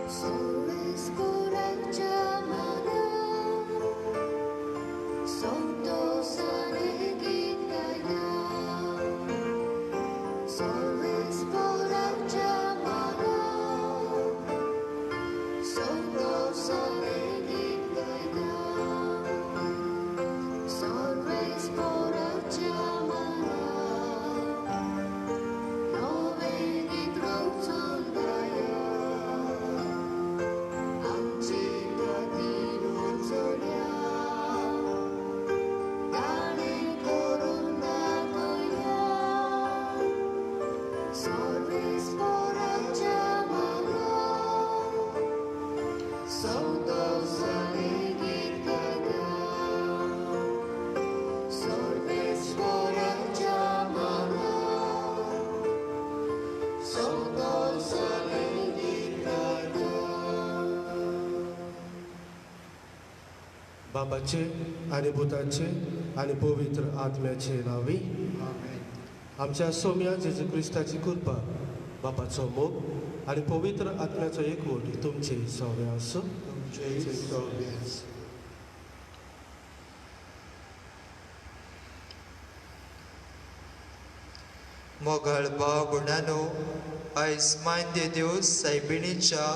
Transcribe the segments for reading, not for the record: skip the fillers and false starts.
Soles coraggiamana, Santo Sanegitana. Soles coraggiamana, Santo Sanegitana. Soles coraggiamana, Noveni Trotsondaya. Amcita di Nunzolia, Dane Corundatoia, Sorris Poracciamana, Santo Sanegitana, Sorris Poracciamana, Santo Sanegitana. बाबाचे आणि भुताचे आणि पवित्र आत्म्याचे नावे आमच्या सौम्या जेजू क्रिस्ताची कृपा बापाचो मोग आणि पवित्र आत्म्याचो एकवट तुमचे सगळे असो. मोगळ भाव भयणानो, आयज मायंदे दिवस सायबिणीच्या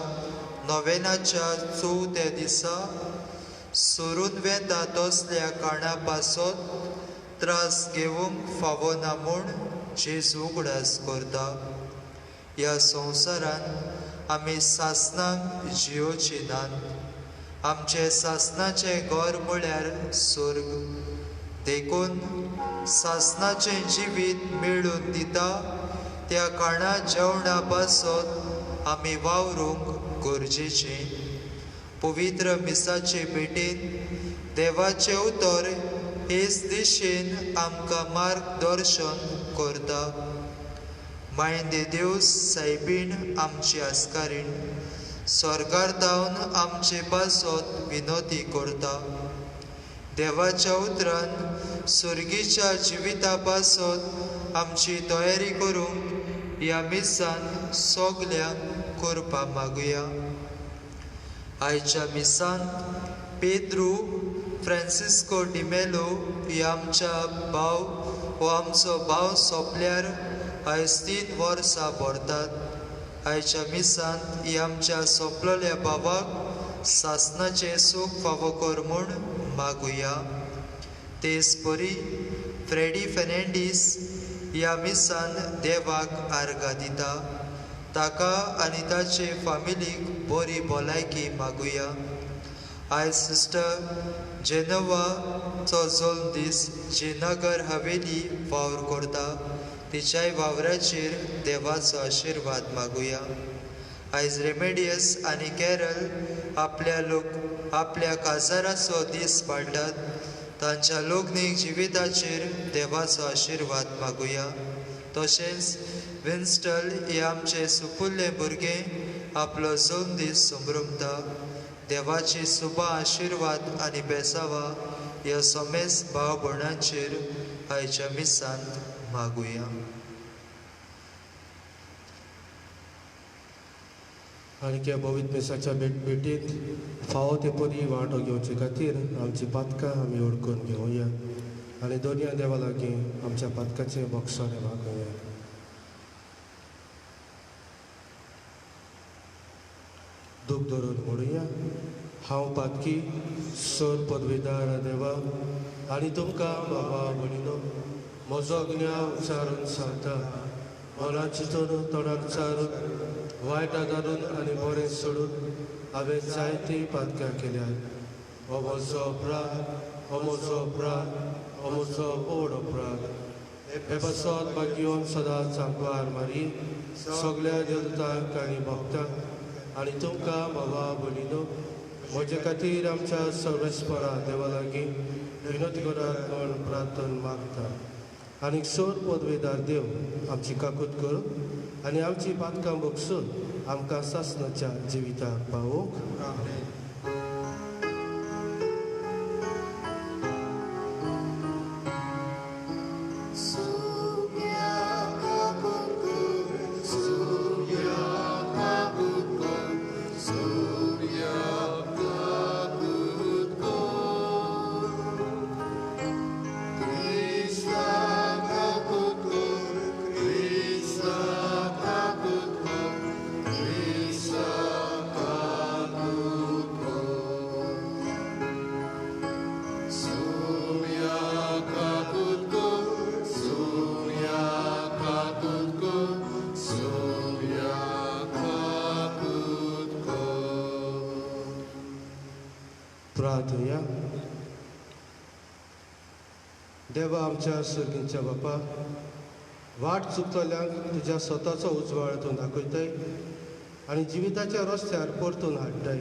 नोवेनाच्या चवथ्या दिसा सोरून वेता तसल्या काणा पासत त्रास घेवंक फावो ना म्हूण जेजू उगडास करता. ह्या संवसारान आमी सासणांक जियोची नात. आमचे सासणाचें घर म्हळ्यार स्वर्ग. देखून सासणाचें जिवीत मेळून दिता त्या काणा जेवणा पासत आमी वावरूंक गरजेचें. पवित्र मिसाचे भेटेन देवाचें उतर हेच दिशेन आमकां मार्गदर्शन करता. मायंदे दिवस सायबीण आमची आस्कारीण स्वर्गार्थावन आमचे पासत विनोदी करता. देवाच्या उतरान सुर्गीच्या जिविता पासत आमची तयारी करूंक ह्या मिसान सगल्यांक करपा मागुया. आयच्या मिसांत पेद्रू फ्रांसिस्को डिमेलो ही आमच्या भाव हो आमचो भाव सोंपल्यार आयज 3 वर्सां भरतात. आयच्या मिसांत ही आमच्या सोंपलेल्या भावाक सासणाचें सूख फावो कर म्हूण मागुया. तेच परी फ्रेडी फेर्नांडीस ह्या मिसान देवाक आर्गां दिता. ताका आनी ताचे फामिलीक बरी भलायकी मागुया. आयज सिस्टर जेनोवाचो जल्म दीस जी नगर हवेली वावर करता तिच्याय वावराचेर देवाचो आशिर्वाद मागुया. आयज रेमेडियस आनी कॅरल आपल्या काजाराचो दीस पाळटात. तांच्या लोकनीक जिविताचेर देवाचो आशिर्वाद मागुया. तशेंच विन्स्टल हे आमचे सुपुल्ले भुरगें आपलो जल्म दीस संभ्रमता. देवाची सुबा आशिर्वाद आनी बेसावा ह्या सोमेस भाव भयणांचेर आयच्या मिसांत मागुया. आनी त्या पवित्र मिसाच्या भेटीत फावो ते परी वांटो घेवचे खातीर आमची पातकां आमी ओळखून घेवया आनी दोनया देवा लागीं आमच्या पातकाचें बक्षाने मागुया. दूख धरून म्हणुया. हांव पातकी सर पदवीदार देवा आनी तुमकां बाबा भयणीनो म्हजो ज्ञान उच्चारून सांगता. मनात चिंतून तोंडाक चारून वायट धरून आनी बरें सोडून हांवें जायतीं पातकां केल्यात. हो म्हजो अपराध, हो म्हजो अपराध, हो म्हजो व्हड अपराध. हे बसत म्हाका घेवन सदांच सांकवार मारी सगल्या देवतांक आनी भक्तांक आनी तुमकां बाबा भयणीनो म्हजे खातीर आमच्या सर्वेस्परा देवा लागीं विनोद करात म्हूण प्रार्थन मागता. आनीक सोर पदवेदार देव आमची काकूट करूं आनी आमची पातकां बक्षून आमकां सासणाच्या जिविताक पावोवंक. So प्रार्थया. देवा आमच्या सर्गींच्या बापा, वाट चुकतल्यांक तुज्या स्वताचो उजवाड तूं दाखयताय आनी जिविताच्या रस्त्यार परतून हाडटाय.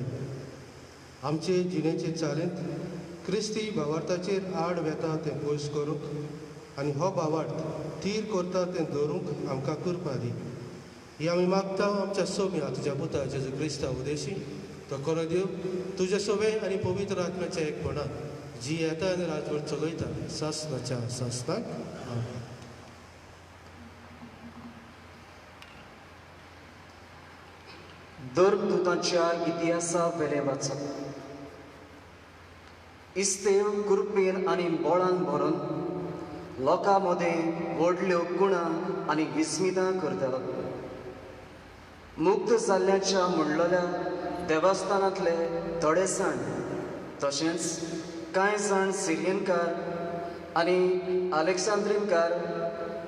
आमचे जिणेचे चालींत क्रिस्ती भावार्थाचेर आड वेता तें पयस करूंक आनी हो भावार्थ थीर करता तें दवरूंक आमकां कृपा दी. ही आमी मागता आमच्या सोम्या तुज्या पुता जेजू क्रिस्ता उदेशी. तो करो देव तुजे सोबे आनी पवित्र आत्म्याच्या एकपणान जी येता आनी राजवट चलयता सासनाच्या सासनाक. आमेन. धर्मदूतांच्या इतिहासा वेले वाचप. इस्तेव कृपेन आनी बोळान भरून लोकां मदें व्हडल्यो कुणां आनी विस्मितां करतालो. मुक्त जाल्ल्याच्या म्हणलेल्या देवस्थानांतले थोडे जाण तशेंच कांय जाण सिरियनकार आनी अलेक्सांद्रीनकार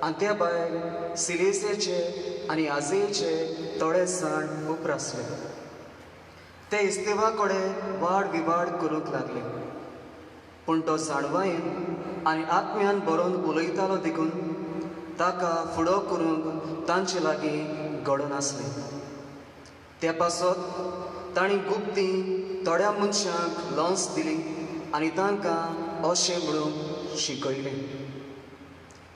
आनी त्या भायर सिलेसियाचे आनी आजेयेचे थोडे जाण उपरासले. ते इस्तेवा कडेन वाड विवाड करूंक लागले. पूण तो जाणवायेन आनी आत्म्यान बरोवन उलयतालो देखून ताका फुडो करूंक तांचे लागीं घडोनासलें. त्या पासत तांणी गुप्ती थोड्या मनशांक लॉन्स दिली आनी तांकां अशें म्हणून शिकयलें.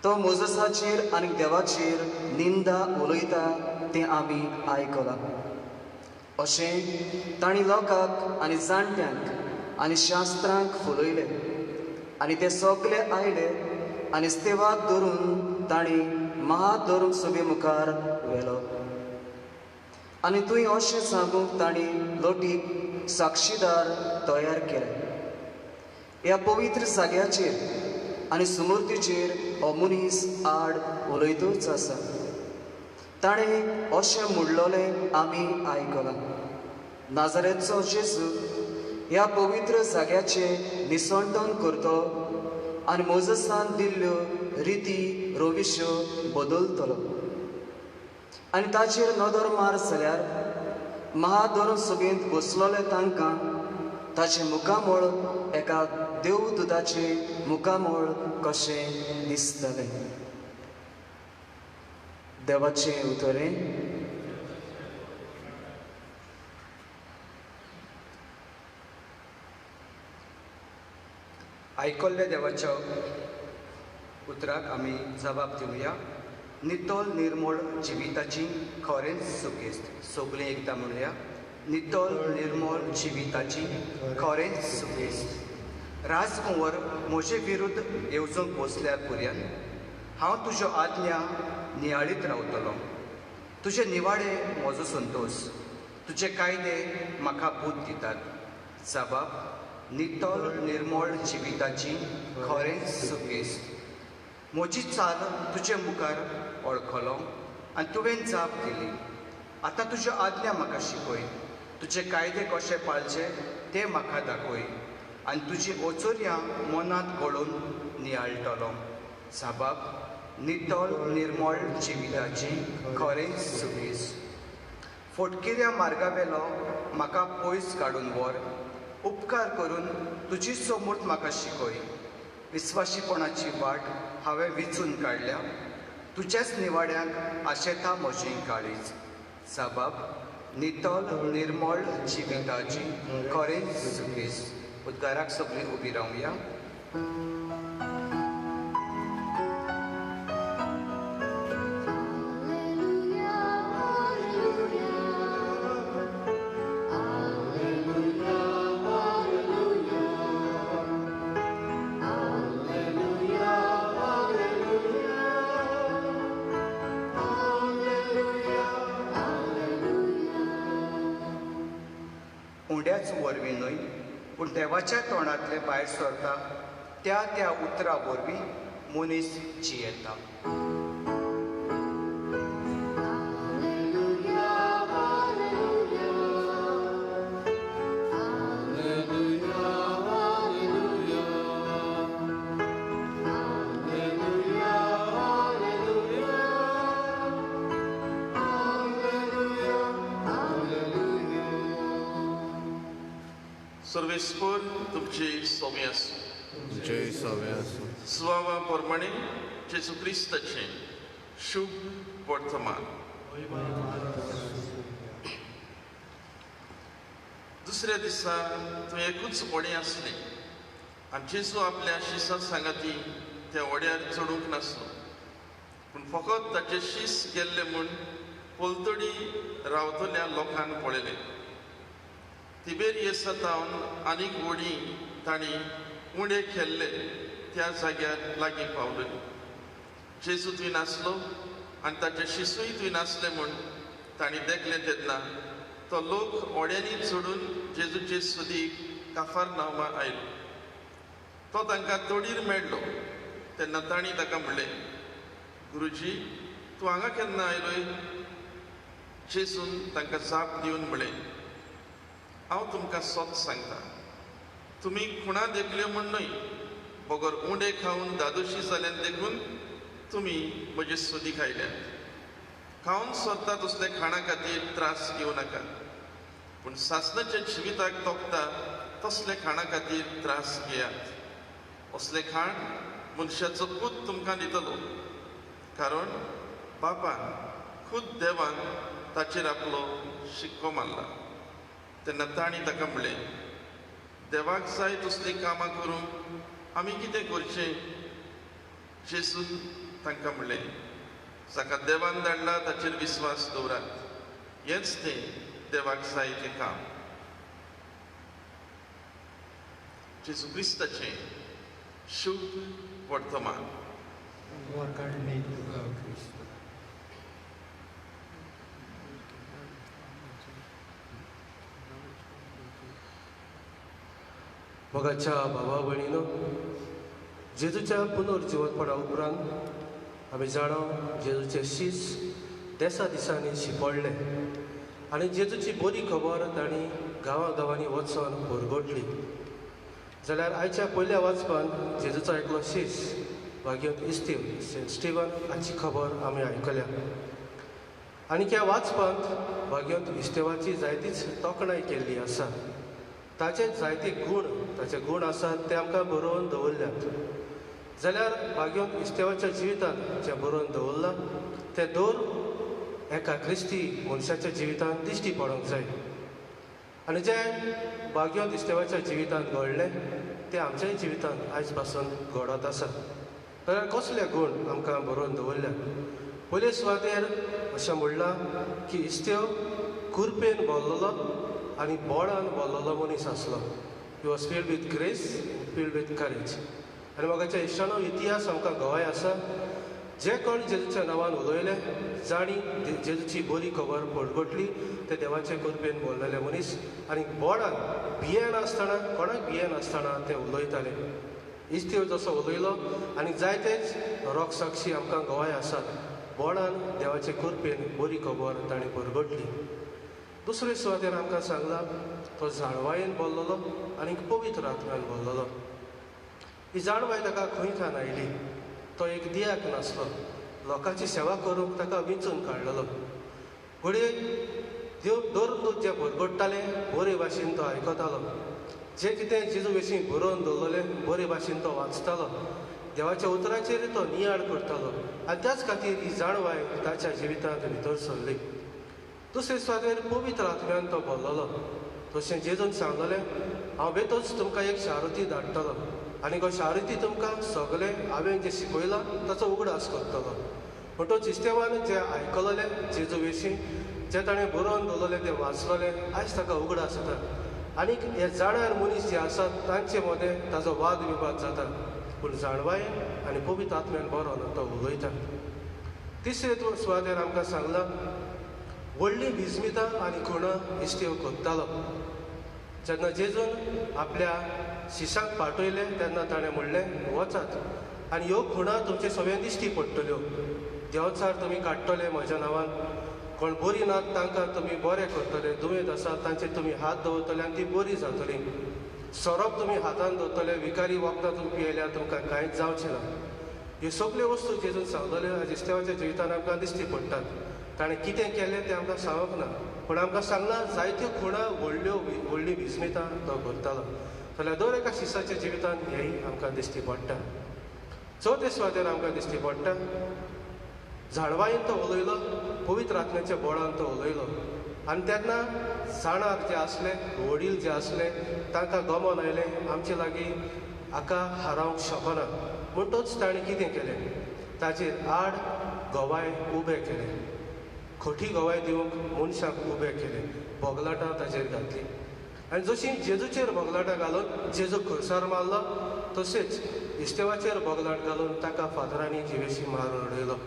तो मोजसाचेर आनी देवाचेर निंदा उलयता तें आमी आयकलां. अशें तांणी लोकांक आनी जाणट्यांक आनी शास्त्रांक फुलयलें आनी ते सगळे आयले आनी इस्तेवाक धरून तांणी महाधर्म सभे मुखार व्हेलो. आनी थंय अशें सांगूंक तांणी लोटीक साक्षीदार तयार केले. ह्या पवित्र जाग्याचेर आनी सुमूर्तीचेर हो मनीस आड उलयतोच आसा. ताणें अशें म्हणलोलें आमी आयकलां. नाजारेतचो जेजू ह्या पवित्र जाग्याचें निसंतन करतो आनी मोजसान दिल्ल्यो रिती रोविश्यो बदलतलो. आनी ताचेर नदर मार जाल्यार महाधर्म सभेंत बसलोले तांकां ताचें मुखामळ एका देवदूताचें मुखामळ कशें दिसतलें. देवाचें उतरें. आयकल्ल्या देवाच्या उतराक आमी जबाब दिवया. नितोल निर्मळ जिविताची खरेंच सुकेस्त. सगळीं एकदां म्हणुया. नितोल निर्मळ जिविताची खरेंच सुकेस्त. राजकुंवर म्हजे विरुद्ध येवजूंक बसल्यार पुर्यान हांव तुज्यो आज्ञा नियाळीत रावतलों. तुजे निवाडे म्हजो संतोश. तुजे कायदे म्हाका बूद दितात. जबाब नितोल निर्मळ जिविताची खरेंच सुकेस्त. म्हजी चाल तुजे मुखार वळखलो आनी तुवें जाप दिली. आतां तुज्यो आज्ञा म्हाका शिकय. तुजे कायदे कशे पाळचे ते म्हाका दाखय आनी तुजी ओचोऱ्यां मनांत घडोवन नियाळटलो. जबाब नितोल निर्मळ जिविताची खरेंच सुकेस्त. फोटकिऱ्या मार्गावेलो म्हाका पयस काडून व्हर. उपकार करून तुजी समूर्त म्हाका शिकय. विस्वाशीपणाची वाट हांवें विचून काडल्या. तुज्याच निवाड्यांक आशेता म्हजी काळीज. जबाब नितोल निर्मळ जिविताची खरेंच सुकेस्त. उद्गाराक सगळीं उबी रावया. उंड्याच वरवीं न्हय पूण देवाच्या तोंडांतले भायर सरता त्या त्या उतरा वरवीं मनीस जियेता. सर्वेस्पर तुमची सोबी आसूं. जय सवे आसूं. सुवावा प्रमाणे जेजू क्रिस्ताचें शुभ वर्तमान. दुसऱ्या दिसा थंय एकूच व्हडें आसलें आनी जेजू आपल्या शिसा सांगाती त्या व्हड्यार चडूंक नासलो, पूण फकत ताचे शीस गेल्ले म्हूण पलतडी रावतल्या लोकांक पळयलें. तिबेरियसा तावन आनीक व्हडीं तांणी उणें केल्ले त्या जाग्यार लागीं पावले. जेजू थंय नासलो आनी ताचे शिसूय थंय नासले म्हूण तांणी देखलें तेन्ना तो लोक व्हड्यांनी चडून जेजूचे सुदीक काफारनावमा आयलो. तो तांकां तडीर मेळ्ळो तेन्ना तांणी ताका म्हणलें, गुरुजी तूं हांगा केन्ना आयलोय? जेजून तांकां जाप दिवन म्हणलें, हांव तुमकां सोत सांगतां, तुमी खुणा देखल्यो म्हूण न्हय, बगर उंडे खावन दादोशी जाल्यान देखून तुमी म्हजे सुदीक आयल्यात. खावन सोदता तसले खाणा खातीर त्रास घेवं नाका, पूण सासणाच्या जिविताक तोखता तसले खाणा खातीर त्रास घेयात. असले खाण मनशाचो पूत तुमकां दितलो, कारण बापान खुद देवान ताचेर आपलो शिक्को मारला. तेन्ना तांणी ताका म्हणलें, देवाक जाय तसलीं कामां करूंक आमी कितें करचें? जेजून तांकां म्हणलें, जाका देवान धाडला ताचेर विस्वास दवरात, हेंच तें देवाक जाय तें काम. जेजू क्रिस्ताचें शुभ वर्तमान. मोगाच्या भावा भयणीनो, जेजूच्या पुनर्जीवनपणा उपरांत आमी जाणो जेजूचे शीस देसा दिसांनी शिपडले आनी जेजूची बरी खबर तांणी गांवांनी वचून भरगोटली. जाल्यार आयच्या पयल्या वाचपान जेजूचो एकलो शीस वाग्योंत इस्तीव सेंट स्टिवन हाची खबर आमी आयकल्या. आनी ह्या वाचपांत वाग्योंत इस्तेवाची जायतीच तोखणाय केल्ली आसा. ताचे जायते ताचे गूण आसात ते आमकां बरोवन दवरल्यात. जाल्यार वाग्योंत इस्तेवाच्या जिवितांत जें बरोवन दवरलां तें दर एका क्रिस्ती मनशाच्या जिवितांत दिश्टी पडोंक जाय. आनी जें वाग्योंत इस्तेवाच्या जिवितांत घडलें तें आमच्याय जिवितांत आयज पासून घडत आसा. जाल्यार कसले गूण आमकां बरोवन दवरल्यात? पयले सुवातेर अशें म्हणलां की इस्तेव कुरपेन भरलेलो आनी बोडान भरलेलो मनीस आसलो. He was filled with grace, field with courage. आनी मोगाच्या इश्टानो इतिहास आमकां गवाय आसा. जे कोण जेजूच्या नांवान उलयले, जाणी जेजूची बरी खबर पडगोटली, ते देवाचे कृपेन भरलेले मनीस. आनी बोडान भियेनासतना, कोणाक भियेनासतना ते उलयताले. इस्तेव जसो उलयलो आनी जायतेच रोग साक्षी आमकां गवाय आसात. बोडान देवाचे कृपेन बरी खबर ताणें परगोटली. दुसरे सुवातेर आमकां सांगलां तो जाणवायेन बोल्लोलो आनी पवित्र आत्म्यान बोल्लोलो. ही जाणवाय ताका खंयच्यान आयली. तो एक दियाक नासलो. लोकांची सेवा करूंक ताका विंचून काडलेलो. घडये देव दर जे भरगोडटाले बरे भाशेन तो आयकतालो. जे कितें जेजू विशीं बरोवन दवरलेलें बरे भाशेन तो वाचतालो. देवाच्या उतराचेर तो नियाळ करतालो आनी त्याच खातीर ही जाणवाय ताच्या जिवितांत भितर सरली. दुसरे सुवातेर पवित्र आत्म्यान तो बोल्लोलो. तशें जेजून सांगलेलें, हांव बेतोच तुमकां एक शारुती धाडटलो आनी हो शारुती तुमकां सगलें हांवें जें शिकयलां ताचो उगडास करतलो. म्हणटूच इस्तेवान जें आयकलोलें जेजू विशीं, जें ताणें बरोवन दवरलेलें तें वाचलोलें, आयज ताका उगडास जाता. आनीक हे जाणार मनीस जे आसात तांचे मदें ताचो वाद विवाद जाता, पूण जाणवायेन आनी पवित्र आत्म्यान बरोवन तो उलयता. तिसरे सुवातेर आमकां सांगलां व्हडलीं भिजमितां आनी खुणां इस्तेव कोत्तालो. जेन्ना जेजून आपल्या शिशांक पाठयलें तेन्ना ताणें म्हणलें, वचात आनी ह्यो खुणां तुमचे सगळ्यांक दिश्टी पडटल्यो. देंवचार तुमी काडटले म्हज्या नांवान. कोण बरीं नात तांकां तुमी बरें करतले. दुयेंत आसात तांचेर तुमी हात दवरतले आनी तीं बरीं जातलीं. सोरोप तुमी हातान दवरतले. विकारी वखदां तुमी पियेल्यार तुमकां कांयच जावचें ना. ह्यो सगल्यो वस्तू जेजून सांगलेल्यो आज इस्तेवाच्या जिवितांत आमकां दिश्टी पडटात. ताणें कितें केलें तें आमकां सांगूंक ना, पूण आमकां सांगलां जायत्यो खुणां व्हडलीं विस्मितां तो करतालो जाल्यार दर एका शिसाच्या जिवितांत हेंय आमकां दिश्टी पडटा. चवथे सुवातेर आमकां दिश्टी पडटा झाडवाईन तो उलयलो, पवित्र आत्म्याच्या बळान तो उलयलो आनी तेन्ना जाणार जे आसले, वडील जे आसले तांकां गमन आयलें आमचे लागीं हाका हारावंक शकना. म्हणटूच ताणें कितें केलें, ताचेर आड गोवाय उबें केलें, खोटी गोवाय दिवंक मनशाक उबें केलें, बोगलाटां ताचेर घातलीं. आनी जशीं जेजूचेर बोगलाटां घालून जेजू खर्सार मारलो तशेंच इस्तेवाचेर बोगलाट घालून ताका फादरांनी जिवेशी मारून उडयलो.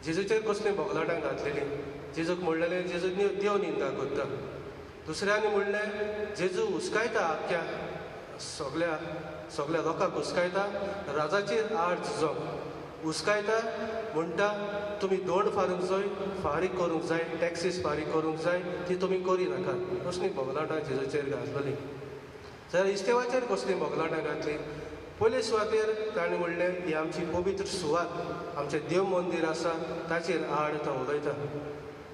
जेजूचेर कसलीं बोगलाटां घातलेलीं, जेजूक म्हणलेलें जेजू देव निंदा करता. दुसऱ्यांनी म्हणलें जेजू हुस्कायता आख्या सगळ्या लोकांक हुस्कायता राजाचेर आड झुजोंक हुस्कायता. म्हणटा तुमी दोंड फारीक करूंक जाय, टॅक्सीस फारीक करूंक जाय, ती तुमी करी नाकात. कसलीं बोगलाटां जेजूचेर घातलेलीं. जाल्यार इस्तेवाचेर कसलीं बोगलाटां घातलीं. पयले सुवातेर ताणें म्हणलें ही आमची पवित्र सुवात, आमचें देव मंदीर आसा ताचेर आड तो उलयता.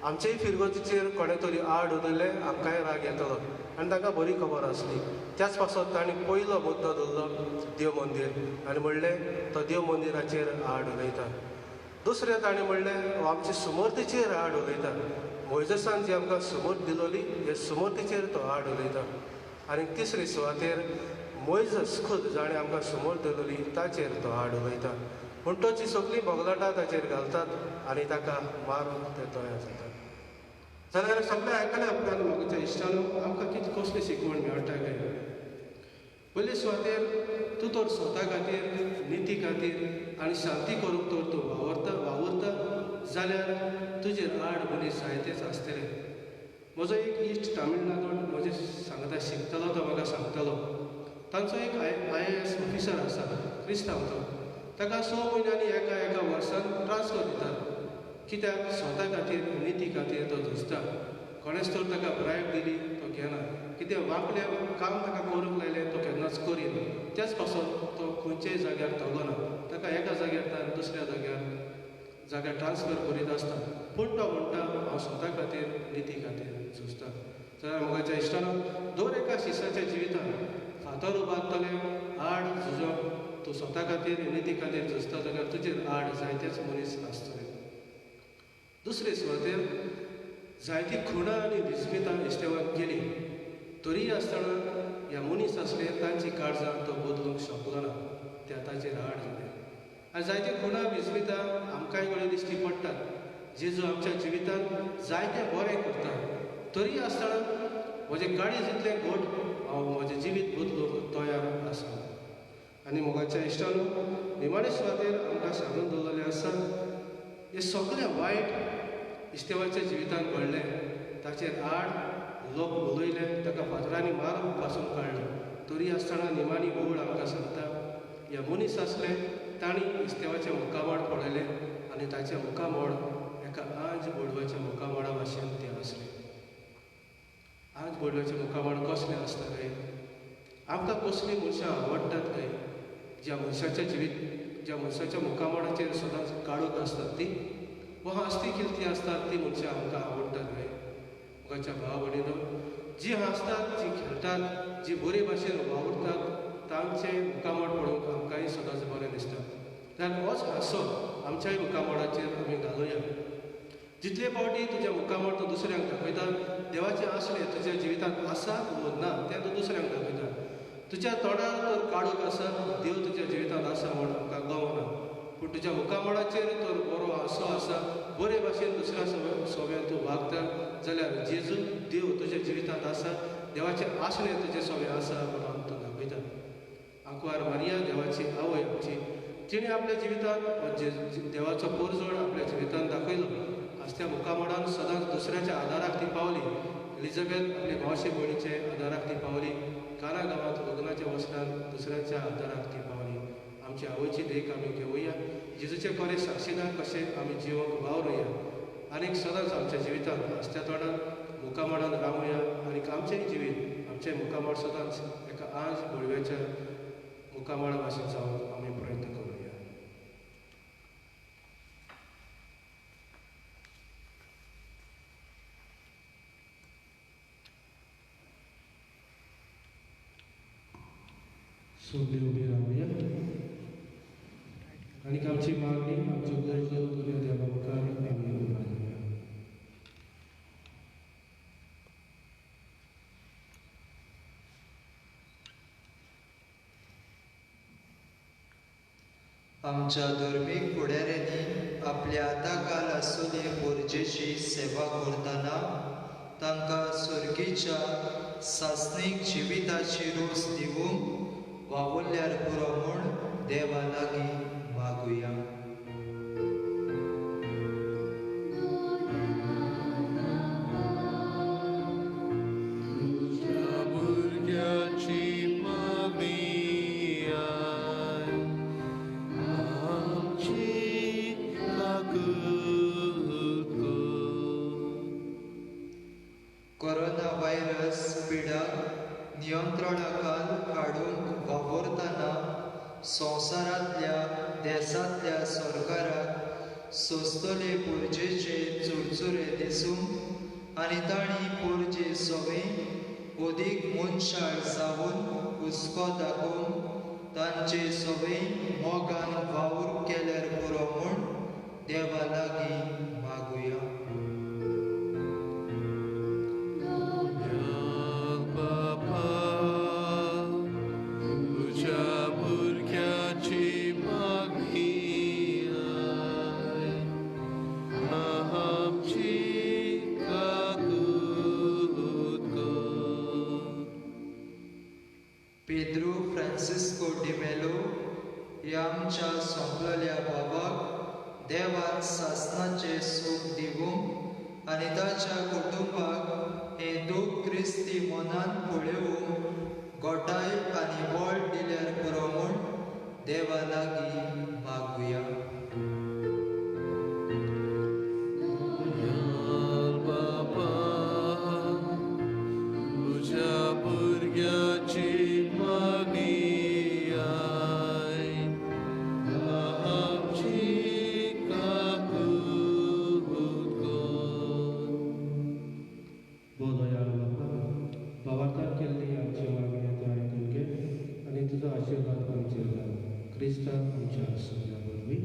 आमचेय फिरगोतीचेर कोणे तरी आड उलयलें आमकांय राग येतलो आनी तांकां बरी खबर आसली. त्याच पासत ताणें पयलो मुद्दो धरलो देव मंदीर आनी म्हणलें तो देव मंदिराचेर आड उलयता. दुसरें ताणें म्हणलें हो आमच्या सुमर्तीचेर आड उलयता. मोइजेसान जी आमकां सुमर्त दिलोली हे सुमर्तीचेर तो आड उलयता. आनी तिसरे सुवातेर मोइजस खूद जाणें आमकां सुमर्त दिलोली ताचेर तो आड उलयता. म्हणटच ही सगळीं बोगलाटां ताचेर घालतात आनी ताका मारून ते तयार जातात. जाल्यार सगळें आयकल्या उपरांत म्हाका इश्टानो आमकां कितें कसली शिकवण मेळटा काय. पयले सुवातेर तूं तर स्वता खातीर, निती खातीर आनी शांती करूंक तर तूं वावरता जाल्यार तुजेर आड मनीस जायतेच आसतले. म्हजो एक इश्ट तामिळनाडूंत म्हजे सांगता शिकतालो तो म्हाका सांगतालो. तांचो एक IAS ऑफिसर आसा, क्रिस्तांव तो. ताका 6 म्हयन्यांनी एका वर्सान ट्रान्सफर दितात. कित्याक स्वता खातीर, निती खातीर तो झुजता. कोणेच तर ताका ब्रायब दिली तो घेना. कित्याक वांकलें काम ताका करूंक लायलें तो केन्नाच करिना. त्याच पासून तो खंयच्याय जाग्यार तगना. ताका एका जाग्यार दुसऱ्या जाग्यार ट्रान्सफर करीत आसता. पूण तो म्हणटा हांव स्वता खातीर, निती खातीर झुजता. जाल्यार म्हाका इश्टानो दर एका शिसाच्या जिवितांत फातर उबारतले आड झुजोंक तूं स्वता खातीर, निती खातीर झुजता जाल्यार तुजेर आड जायतेच मनीस आसतले. दुसरे सुवातेर जायतीं खुणां आनी विस्मितां इश्टेवान केली तरी आसतना ह्या मनीस आसले तांची काळजां तो बदलूंक शकलो ना. त्या ताचेर आड जाले. आनी जायत्यो खुणां विस्मितां आमकांय कडेन दिश्टी पडटात. जेजू आमच्या जिवितांत जायतें बरें करता तरी आसतना म्हजें काळीज इतलें घट हांव म्हजें जिवीत बदलूंक तयार आसा. आनी मोगाच्या इश्टानो निमाणे सुवातेर आमकां सांगून दवरलेलें आसा हें सगळें वायट इश्टेवाच्या जिवितांत घडलें. ताचेर आड लोक उलयले, ताका फादरांनी मारून पासून काडलें तरी आसतना निमाणी ओळ आमकां सांगता ह्या मनीस आसले तांणी इस्तेवाचें मुखामळ पळयलें आनी ताचें मुखामळ एका आंज बोडवाच्या मुखामळा भाशेन तें आसलें. आंज बोडवाचें मुखामळ कसलें आसता काय. आमकां कसलीं मनशां आवडटात काय ज्या मनशाच्या मुखामळाचेर सदांच काळोख आसतात ती वा हांसती खिलती आसतात ती मनशां आमकां आवडटात काय. म्हाका भाव भयणीनो जीं हांसतात, जीं खेळटात, जीं बरे भाशेन वावुरतात तांचें मुखामळ पळोवंक आमकांय सदांच बरें दिसता. जाल्यार होच हांसो आमच्याय मुखामळाचेर आमी घालुया. जितले फावटी तुज्या मुखामळ तूं दुसऱ्यांक दाखयता देवाचें आसलें तुज्या जिवितांत आसा वा ना तें तूं दुसऱ्यांक दाखयता. तुज्या तोंडार तर काळोख आसा, देव तुज्या जिवितांत आसा म्हूण आमकां गवना. पूण तुज्या मुखामळाचेर तर बरो हांसो आसा, बरे भाशेन दुसऱ्या सोब्यान तूं वागता जाल्यार जेजू देव तुज्या जिवितांत आसा, देवाचें आसलें तुजें सोबें आसा म्हणून तूं दाखयता. आंकवार मारिया देवाची आवय आमची तिणें आपल्या जिवितांत देवाचो पोरजोळ आपल्या जिवितांत दाखयलो. आसत्या मुखामळान सदांच दुसऱ्याच्या आदाराक ती पावली. एलिझाबेथ आपले मावशे भयणीचे आदाराक ती पावली. काना गांवांत लग्नाच्या वस्तान दुसऱ्याच्या आदाराक ती पावली. आमची आवयची देख आमी घेवया. जेजूचे खरें साक्षीदार कशें आमी जिवंक वावरुया. आनीक सदांच आमच्या जिवितांत आसत्या तोंडान मुखामळान रावया आनीक आमचेंय जिवीत आमचें मुखामळ सदांच एका आंज बोडव्याच्या मुखामळा भाशेन जावंक आमी प्रयत्न करूया. सगळी उभी राहूया आणि आमची मागणी आमच्यो गरजो तुज्या देवा मुखार आमी उबा रावया. आमच्या धर्मीक फुडाऱ्यांनी आपल्या आताकाल आसुले गरजेची सेवा करतना तांकां सुर्गीच्या सासणीक जिविताची रोस दिवूंक वावुरल्यार पुरो म्हूण देवा लागीं मागुया. कोरोना व्हायरस पिडा नियंत्रणाखाल हाडूंक वावरतना संवसारांतल्या देशांतल्या सरकाराक सोंसतले पुर्जेचे चुरचुरे दिसूंक आनी तांणी पुर्जे सवय अदीक मनशाळ जावन हुस्को दाखोवंक तांचे सवय मोगान वावर केल्यार पुरो म्हूण देवा लागीं मागुया. पेद्रो फ्रांसिस्को डिमेलो ह्या आमच्या सोंपलेल्या बाबाक देवान सासणाचे सूख दिवूंक आनी ताच्या कुटुंबाक हे दूख क्रिस्ती मनान पळोवंक गोटाय आनी बळ दिल्यार पुरो म्हूण देवा लागीं मागुया. क्रिस्ता आमच्या सगळ्या वरवीं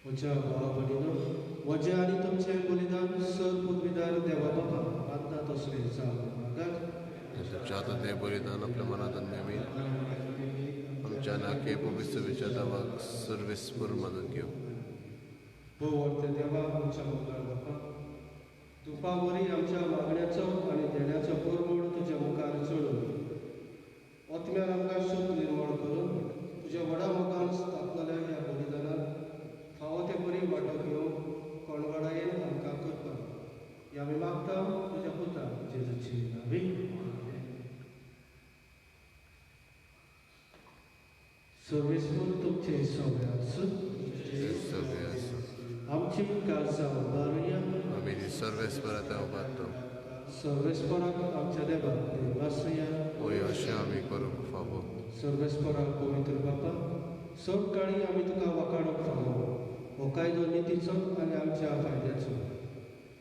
म्हज्या भावा भयणीनो, म्हजें आनी तुमचें बलिदान सर पदवीदार देवा बाबा आतां तसलें जावं तुमच्या ते बलिदान आपल्या मनातून नेहमी आमच्या नाके पवित्र विचारावाक सर्वीस पर मदत घेऊ. भोवते देवा आमच्या मुखार बापा, तुपा वरी आमच्या मागण्याचो आनी देण्याचो परमोड तुज्या मुखार चडून ओतम्यान आमकां शुद्ध निर्मळ करून तुज्या व्हडा मोगान स्थापलेल्या ह्या बलिदानात फावो ते बरी वांटो घेवंक कोणगडायेन आमकां करपाक ह्या आमी मागता तुज्या पुता जेजूची नांवी. सर्वेस्वर तुमचे सगळ्याच आमची काळजां उबारुया. आमी सर्वेस्परात उबारतो. सर्वेस्पराक आमच्या देवाक देवाश्रया होय अशें आमी करूंक फावो. सर्वेस्पराक पवित्र बापा सण काळी आमी तुका वखाणूक फावो हो कायदो नितीचो आनी आमच्या फायद्याचो.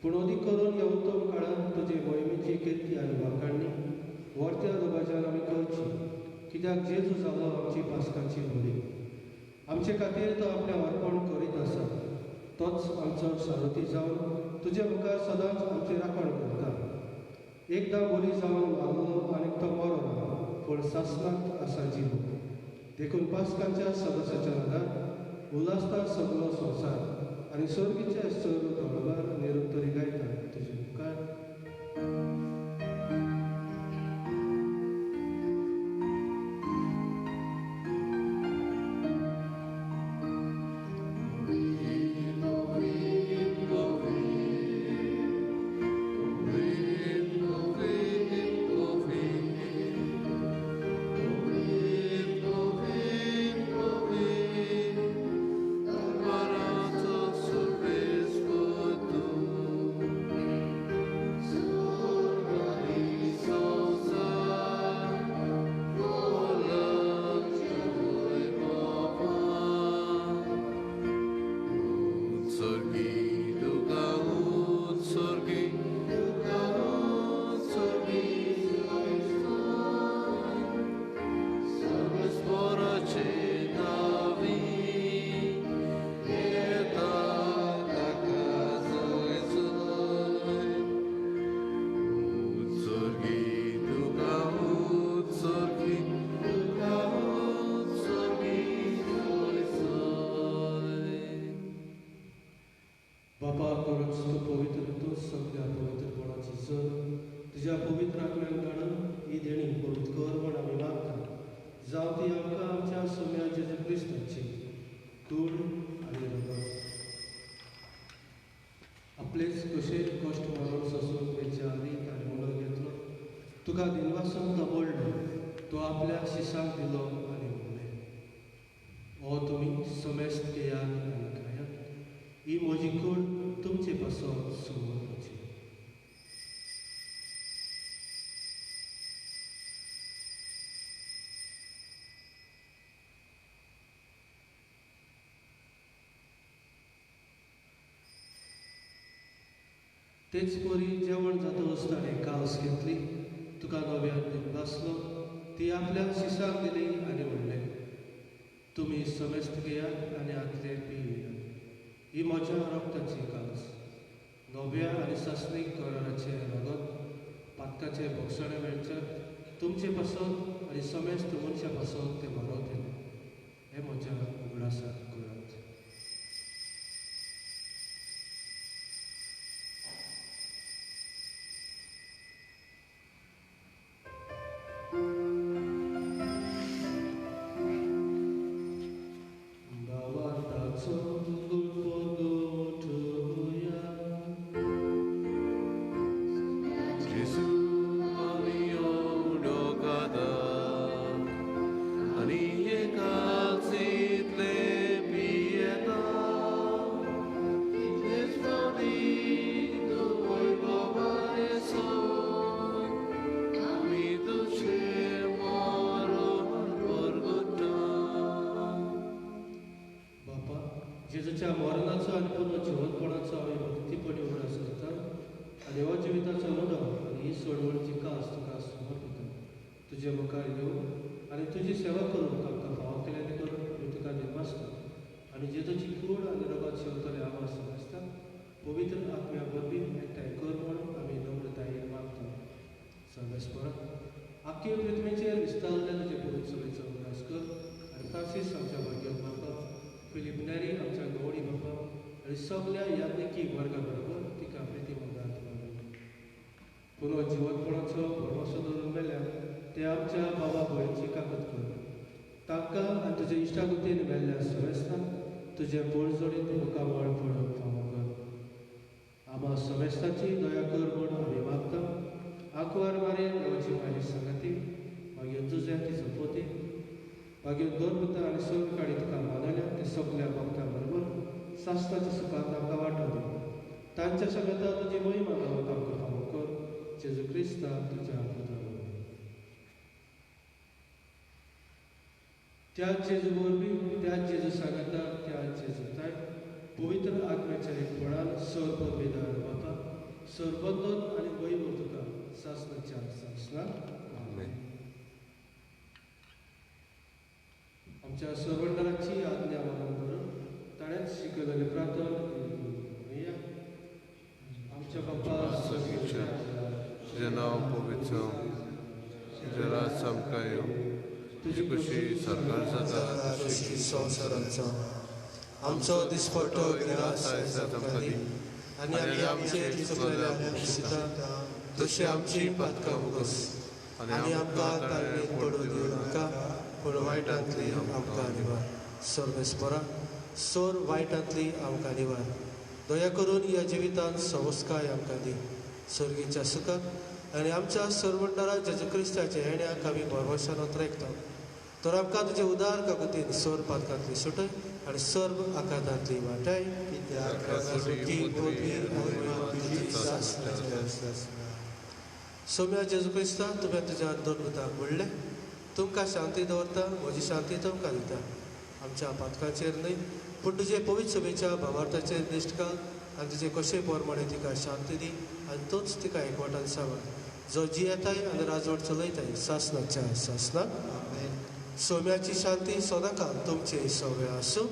पूण अदीक करून ह्या उत्तम काळांत तुजे मोहिमेची किर्ती आनी वाखाणणी व्हरत्या दबाज्यान आमी करची, कित्याक जेजू जालो आमची पास्काची बळी. आमचे खातीर तो आपलें अर्पण करीत आसा. तोच आमचो सारथी जावन तुजे मुखार सदांच आमची राखण करता. एकदां बरी जावन मारलो आनी तो मरो ना, पूण सासणांत आसा जीव. देखून पास्काच्या सदस्याच्या नादार उलासता सगळो संवसार आनी सर्गीचे सर्व तळबार निरंतरी गायता तुजे मुखार. बापा खरोच तूं पवित्र, तूं सगळ्या पवित्रपणाची जर तुज्या पवित्र आत्म्यान काडून ही देणी पवित्र कर म्हण आमी मागता. जावं ती आमकां आमच्या सोम्या जेजू क्रिस्ताची कूड आनी रगत. आपलेच कशे कश्ट मारून सोसून बेचारीत आनी उलो घेतलो, तुका दिनवासून दबोळ्ळो, तो आपल्या शिसांक दिलो आनी उरलें. हो तुमी समेस्त घेयात आनी खायात. ही म्हजी कूड तुमचे पासत सुरू करची. तेच परी जेवण जाता आसतना कास घेतली, तुका नव्यान दीत बसलो, ती आपल्या शिसाक दिली आनी म्हणलें, तुमी समेस्त घेयात आनी आदले पियेयात. ही म्हज्या रक्ताची कास, नव्या आनी सासणीक कराराचे रगत, पातकाचे भक्षणे मेळच्यात तुमचे पासत आनी समेस्त मनशा पासत ते मारवतले. हे म्हज्या उगडासाक करात. जेजूच्या मरणाचो आनी पुन्हा जिवंतपणाचो आमी भक्तीपणी उगडास करता आनी हो जिविताचो लढो आनी ही सोडवणची कास तुका समर्पिता. तुजे मुखार येवन आनी तुजी सेवा करून आमकां फाव केल्याने करून आमी तुका दिवसता आनी जेजूची कूड आनी रगत शेवतले आवाज समजता. पवित्र आत्म्या वरवीं एकठांय कर म्हूण आमी नम्रतायेन मागता. सर्वेस्परा आख्खे पृथ्वीचेर विस्तारले तुजे पवित्र सभेचो उगडास कर आनी फ्रांसीस आमच्या भाग्यात बापा, फिलिप नेरी आमच्या गवडी बापा आनी सगळ्या याज्ञिकी वर्गा बरोबर तिका प्रिती मंदात मागून. पुनो जिवंतपणाचो भरवसो दवरून मेल्यार ते आमच्या बाबा भयणीची काकत कर. तांकां आनी तुजे इश्टागतीन मेल्ल्या समेस्तांक तुजे पळजोडीत मुखामळ पडोवंक फावो कर. आम्हा समेस्ताची दया कर म्हूण आमी मागता. आंकवार मारे देवाची मारी सांगाती, मागीर तुजे तिचो पोती, मागीर दोरपता आनी सण काळी तुका मानल्या ते सगळ्या भक्तां बरोबर सासताच्या सुखांत आमकां वांटो दी. तांच्या समेता तुजी महिमा गावंक आमकां फावो कर. क्रिस्ता तुझ्या पुत्रावर त्या जेजू वरवीं त्या जेजू सांगता त्या जेजूताय पवित्र आत्म्याच्या एकपणान सर पदवीदार बापा सर बंदन आनी वैभव तुका सासणाच्या सासणा आमच्या सरवंडराची आज्ञा मानून करून ताणेंच शिकयलेले प्रार्थना म्हणया आमच्या बापा स्वर्गीच्या तुझें नांव पवित्र तुजें राज आमकां येवं तुजी कशी सरकार जाता तशी संवसारांत जावं आमचो दिसपट्टो गिरास आयज आमकां दी आनी आमी आमचे चुकलेल्या दिसता तशी आमची पातकां मुगस आनी आमकां ताळमेत पडूं दिवं नाका पूण वायटांतली आमकां निवार सर्वेस्परा सोर वायटांतली आमकां निवार दया करून ह्या जिवितांत संस्काय आमकां दी सर्गीच्या सुखाक आनी आमच्या सरवंडरा जेजू क्रिस्ताच्या येण्याक आमी भरवशान उतरेकता तर आमकां तुजे उदार काकुतीन सर पातकांतली सुटय आनी सर्व आकांतांतली वाटाय सोम्या जेजू क्रिस्ता तुवें तुज्या दोन पुताक म्हणलें तुमकां शांती दवरता म्हजी शांती तुमकां दिता आमच्या पातकांचेर न्हय पूण तुजे पवित्र सभेच्या भावार्थाचेर दिश्ट घाल आनी तुजे कशे पोरमाणे तिका शांती दी आनी तूंच तिका एकवटान सांबाळ जो जियेताय आनी राजवट चलयताय सासणाच्या सासणाक सोम्याची शांती सदांकाळ तुमचे सवे आसूं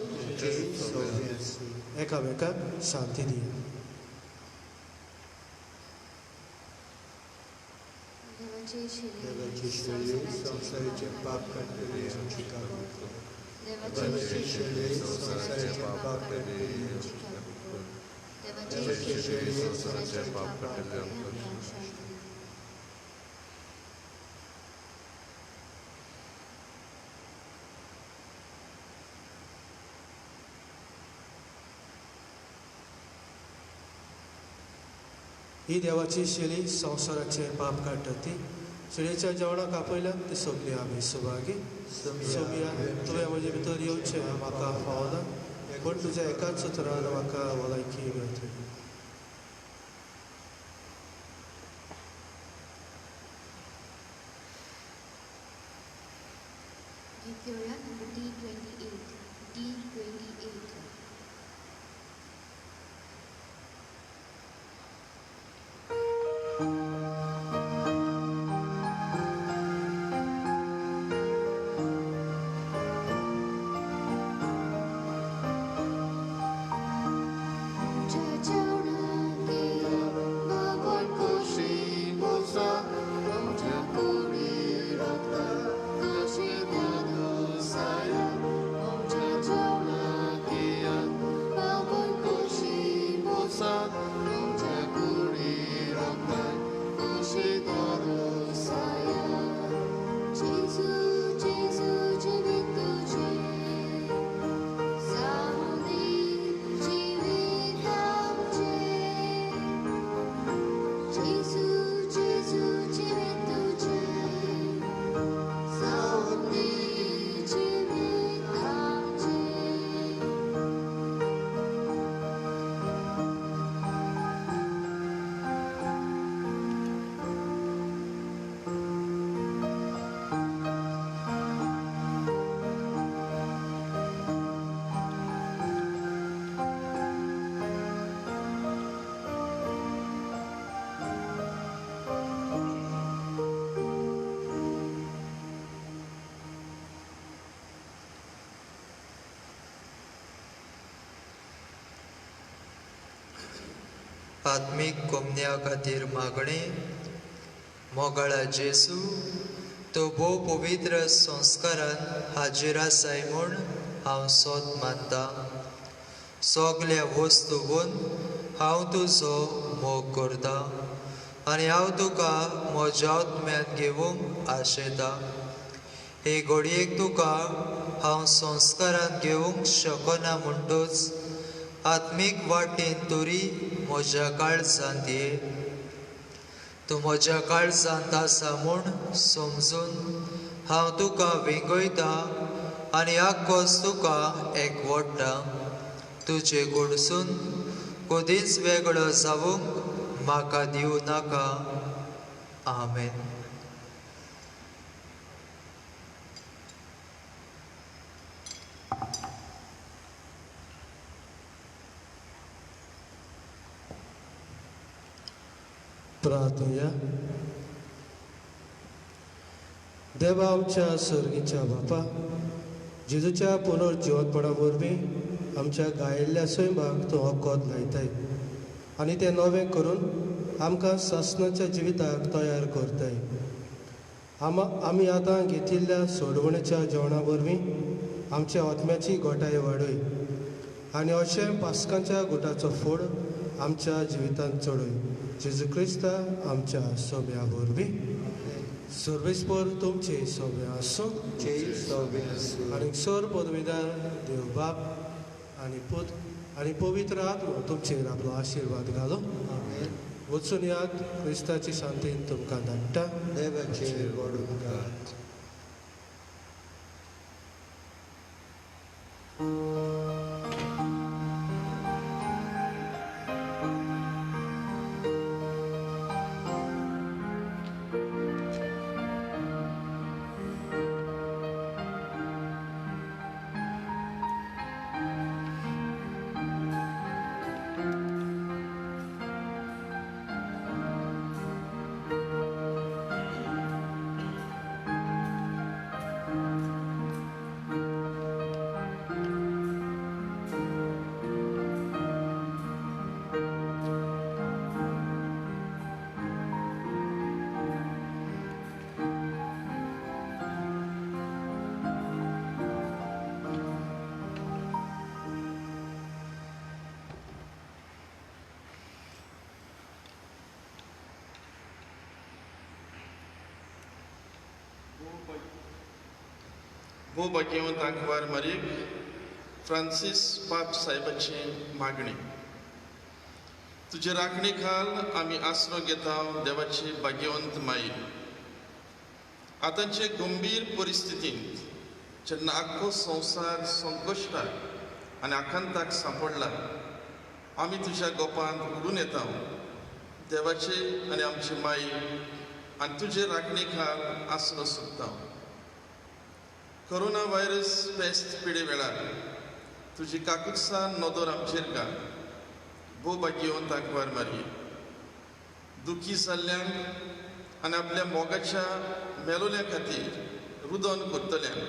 एकामेकाक शांती दिया देवाची शेळी संवसाराचे पाप काडटली आमची कागाळ कर. देवाची शेळी संवसाराचे पाप काडटली आमची कागाळ कर. देवाची शेळी संवसाराचे पाप काडटली आमकां ही देवाची शेळी संवसाराचे पाप काडटा ती शेळयेच्या जेवणाक आपयल्यान ती सोगली आमी सुभागी सोमिया तुवें म्हजे भितर येवचें म्हाका फावना पूण तुज्या एकाच उतरान म्हाका भलायकी मेळटली Victoria number D28. D28. आत्मीक कोमन्या खातीर मागणी मोगाळा जेसू तो भोव पवित्र संस्कारान हाजीर आसाय म्हूण हांव सोद मानता सगल्या वस्तूंवन हांव तुजो मोग करता आनी हांव तुका म्हज्या आत्म्यान घेवंक आशेता हे घडयेक तुका हांव संस्कारान घेवंक शकना म्हणटूच आत्मीक वाटेन तरी म्हज्या काळजांत ये तूं म्हज्या काळजांत आसा म्हूण समजून हांव तुका विंगयता आनी आक्कोच तुका एकवडटा तुजे कडसून कधीच वेगळो जावंक म्हाका दिवं नाका आमेन. प्रार्थूया. देवा आमच्या सर्गीच्या बापा, जेजूच्या पुनर्जिवतपणा वरवीं आमच्या गायिल्ल्या सैमाक तूं वखद लायताय आनी तें नवें करून आमकां सासणाच्या जिविताक तयार करताय. आमी आतां घेतिल्ल्या सोडवणेच्या जेवणा वरवीं आमच्या आत्म्याची घोटाय वाडय आनी अशें पास्कांच्या गुटाचो फोड आमच्या जिवितांत चडय. जेजू क्रिस्ता आमच्या सोब्या वरवीं. सर्वेस्पर तुमचे सोबे आसूं आनी सर पदवीदार देव बाप आनी पूत आनी पवित्र आत्मो तुमचेर आपलो आशिर्वाद घालो. वचून याद क्रिस्ताची शांतीन तुमकां धाडटा. देवाचेर व्हड उपकार. भू भाग्यवंत आंकवार मरीक फ्रांसीस पाप साहेबाची मागणी. तुजे राखणी खाल आमी आसरो घेता देवाची भाग्यवंत माई. आतांचे गंभीर परिस्थितींत जेन्ना आख्खो संवसार संकश्टाक आनी आकांताक सांपडला, आमी तुज्या गोपांत उडून येता देवाची आनी आमची माई आनी तुजे राखणी खाल आसरो सोदता. कोरोना व्हायरस पेस्त पिडे वेळार तुजी काकुत्सां नदर आमचेर घाल. भू भाग्यवंत आंकवार मारी. दुखी जाल्ल्यांक आनी आपल्या मोगाच्या मेलोल्या खातीर रुदन करतल्यांक,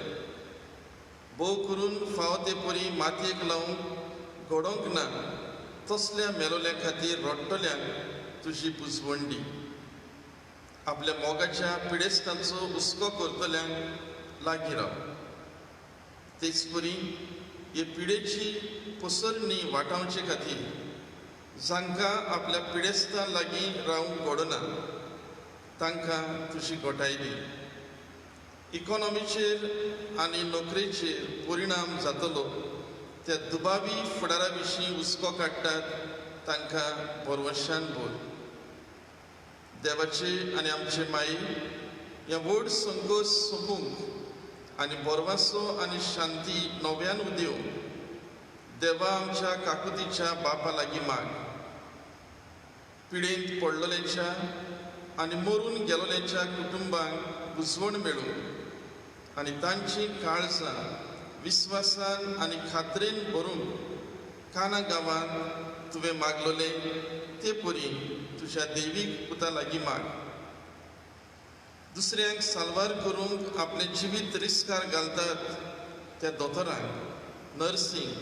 भोव करून फावो ते परी मातयेक लावंक घडोवंक ना तसल्या मेलोल्या खातीर रडटल्यांक तुजी पुजवंडी. आपल्या मोगाच्या पिडेस्तांचो हुस्को करतल्यांक लागीं राव. तेच परी हे पिडेची पसरणी वाटावचे खातीर जांकां आपल्या पिडेस्तां लागीं रावंक घडना तांकां तुजी घोटाय दी. इकॉनॉमीचेर आनी नोकरेचेर परिणाम जातलो त्या दुबावी फुडारा विशीं हुस्को काडटात तांकां बरवशान बोल. देवाचे आनी आमचे माई ह्या व्हड संकोच सोंपूंक आनी बोरवासो आनी शांती नव्यान उदेव देवा आमच्या काकुतीच्या बापा लागीं माग. पिडेंत पडलोलेच्या आनी मरून गेलोलेच्या कुटुंबांक बुजवण मेळूंक आनी तांची काळजां विस्वासान आनी खात्रेन भरूंक काना गांवांत तुवें मागलोले ते परी तुज्या दैवीक पुता लागीं माग. दुसऱ्यांक साल्वार करूंक आपलें जिवीत रिस्कार घालतात त्या दोतोरांक, नर्सींक,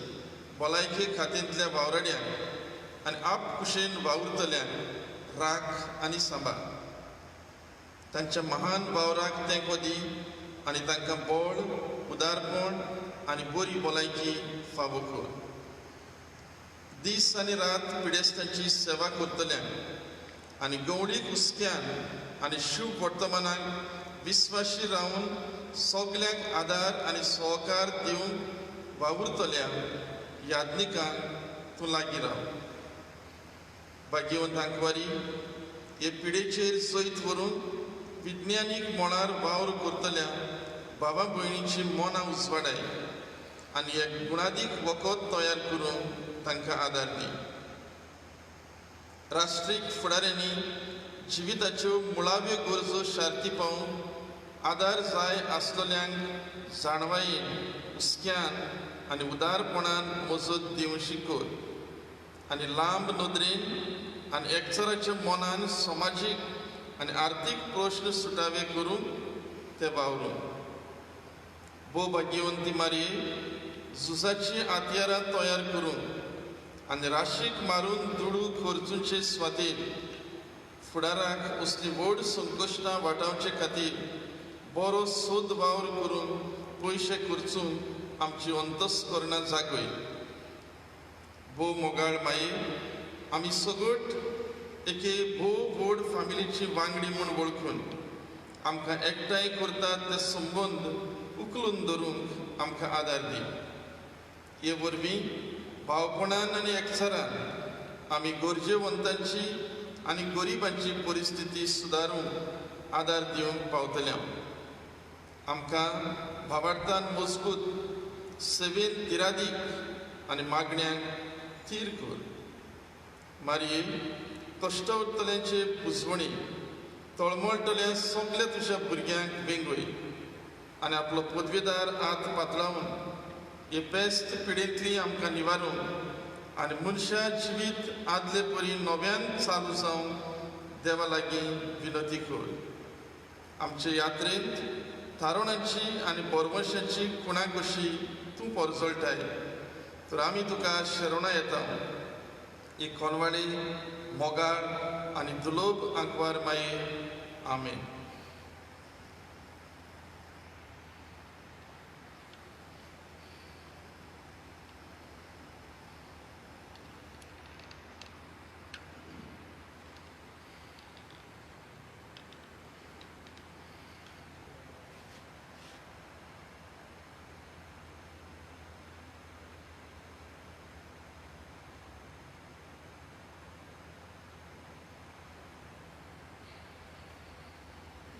भलायके खात्यांतल्या वावराड्यांक आनी आपकुशेन वावुरतल्यांक राख आनी सांबाळ. तांच्या महान वावराक तेंको दी आनी तांकां बळ, उदारपण आनी बरी भलायकी फावो कर. दीस आनी रात पिडेस्तांची सेवा करतल्यांक आनी गवळीक हुस्क्यान आनी शुभ वर्तमानाक विस्वाशी रावन सगल्यांक आदार आनी सहकार दिवंक वावुरतल्या याज्ञिकांक तूं लागीं राव. भाग्यवंत आंकवारी. हे पिडेचेर जैत व्हरून विज्ञानीक मळार वावर करतल्या भावा भयणींची मनां उजवाडाय आनी एक गुणादीक वखद तयार करून तांकां आदार दी. राष्ट्रीय फुडाऱ्यांनी जिविताच्यो मुळाव्यो गरजो शार्ती पावून आदार जाय आसलेल्यांक जाणवायेन हुस्क्यान आनी उदारपणान मजत दिवची कर आनी लांब नदरेन आनी एकचाराच्या मनान समाजीक आनी आर्थीक प्रश्न सुटावे करून ते वावरून भोव भाग्यवंती मारये झुजाची आतयारां तयार करून आनी राशीक मारून दुडू खर्चूचे स्वातेर फुडाराक असली व्हड संकश्टां वाटावचे खातीर बरो सोद वावर करून पयशे खर्चून आमची अंतस्करणां जागय भोव मोगाळ माये आमी सगट एके भोव व्हड फामिलीची वांगडी म्हूण वळखून आमकां एकठांय करतात ते संबंद उखलून धरूंक आमकां आदार दी हे वरवीं भावपणान आनी एकचारान आमी गरजेवंतांची आनी गरिबांची परिस्थिती सुदारूंक आदार दिवंक पावतल्या आमकां भावार्थान मजबूत सेवेन तिरादीक आनी मागण्यांक थीर कर मारये कश्टवंतल्यांचे पुजवणी तळमळटल्या सगल्या तुज्या भुरग्यांक वेंगय आनी आपलो पदवीदार हात पातळावन हे बेस्त पिडेंतली आमकां निवारून आनी मनशा जिवीत आदले परी नव्यान चालू जावंक देवा लागीं विनती कर आमचे यात्रेंत थारोणांची आनी बोरवंशाची कुणा कशी तूं परजळटाय तर आमी तुका शरणा येता ही कोनवाळी मोगाळ आनी दुलोब आंकवार माये आमेन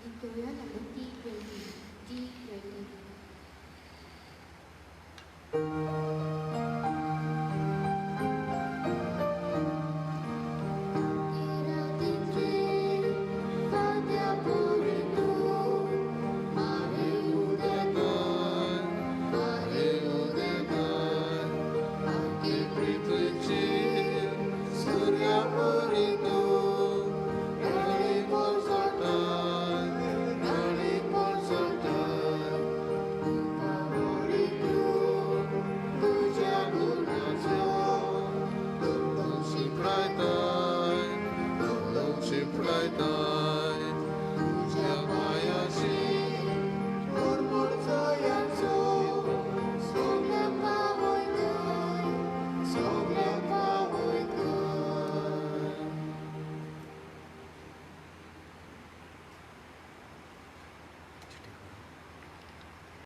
Victoria number